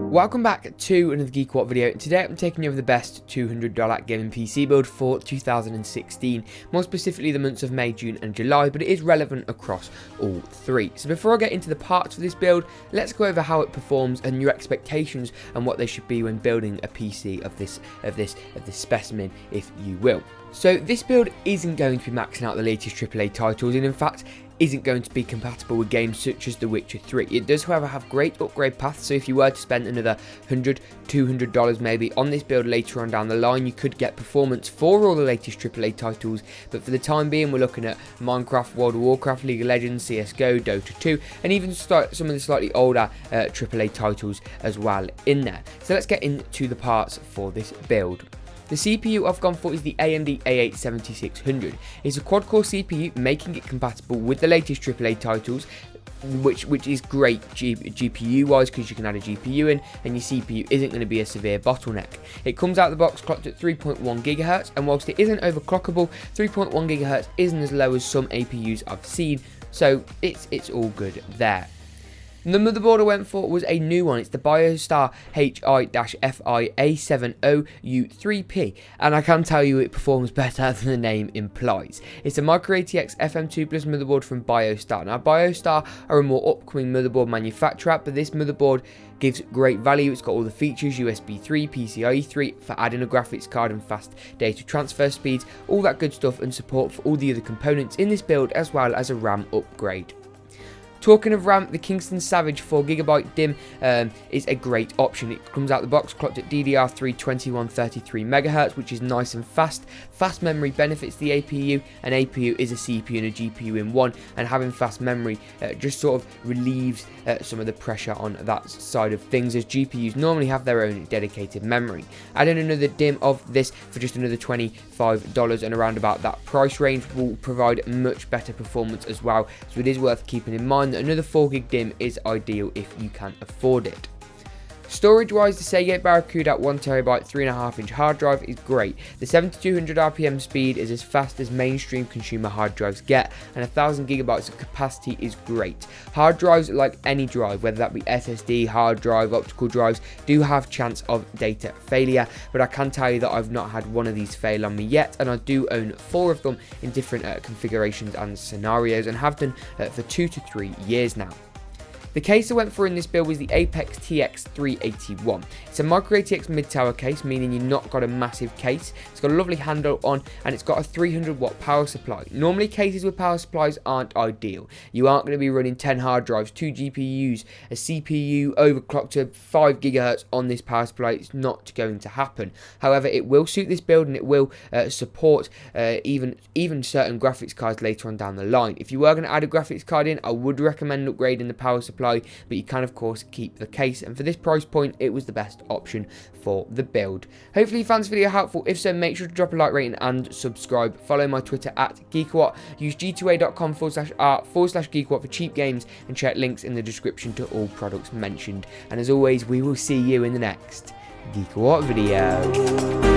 Welcome back to another GeekaWhat video. Today I'm taking you over the best $200 gaming PC build for 2016, more specifically the months of May, June and July, but it is relevant across all three. So before I get into the parts of this build, let's go over how it performs and your expectations and what they should be when building a PC of this specimen, if you will. So this build isn't going to be maxing out the latest AAA titles, and in fact isn't going to be compatible with games such as The Witcher 3. It does, however, have great upgrade paths, so if you were to spend another $100, $200 maybe on this build later on down the line, you could get performance for all the latest AAA titles, but for the time being we're looking at Minecraft, World of Warcraft, League of Legends, CSGO, Dota 2, and even some of the slightly older AAA titles as well in there. So let's get into the parts for this build. The CPU I've gone for is the AMD A8-7600. It's a quad-core CPU, making it compatible with the latest AAA titles, which is great GPU-wise, because you can add a GPU in, and your CPU isn't going to be a severe bottleneck. It comes out of the box clocked at 3.1 GHz, and whilst it isn't overclockable, 3.1 GHz isn't as low as some APUs I've seen, so it's all good there. The motherboard I went for was a new one. It's the Biostar HI-FI A70U3P, and I can tell you it performs better than the name implies. It's a Micro ATX FM2 Plus motherboard from Biostar. Now, Biostar are a more upcoming motherboard manufacturer, but this motherboard gives great value. It's got all the features, USB 3, PCIe 3 for adding a graphics card and fast data transfer speeds, all that good stuff, and support for all the other components in this build, as well as a RAM upgrade. Talking of RAM, the Kingston Savage 4GB DIMM is a great option. It comes out the box clocked at DDR3 2133MHz, which is nice and fast. Fast memory benefits the APU. An APU is a CPU and a GPU in one, and having fast memory just sort of relieves some of the pressure on that side of things, as GPUs normally have their own dedicated memory. Adding another DIMM of this for just another $25 and around about that price range will provide much better performance as well, so it is worth keeping in mind that another 4GB DIMM is ideal if you can afford it. Storage wise, the Seagate Barracuda 1TB 3.5-inch hard drive is great. The 7200 RPM speed is as fast as mainstream consumer hard drives get, and 1000GB of capacity is great. Hard drives, like any drive, whether that be SSD, hard drive, optical drives, do have chance of data failure, but I can tell you that I've not had one of these fail on me yet, and I do own 4 of them in different configurations and scenarios, and have done for 2 to 3 years now. The case I went for in this build was the Apex TX381. It's a Micro ATX mid-tower case, meaning you've not got a massive case. It's got a lovely handle on, and it's got a 300-watt power supply. Normally cases with power supplies aren't ideal. You aren't going to be running 10 hard drives, 2 GPUs, a CPU overclocked to 5 GHz on this power supply. It's not going to happen. However, it will suit this build, and it will support even certain graphics cards later on down the line. If you were going to add a graphics card in, I would recommend upgrading the power supply, but you can of course keep the case, and for this price point it was the best option for the build. Hopefully you found this video helpful. If so, make sure to drop a like rating and subscribe. Follow my Twitter at GeekaWhat. Use g2a.com/r/GeekaWhat for cheap games, and check links in the description to all products mentioned. And as always, we will see you in the next GeekaWhat video.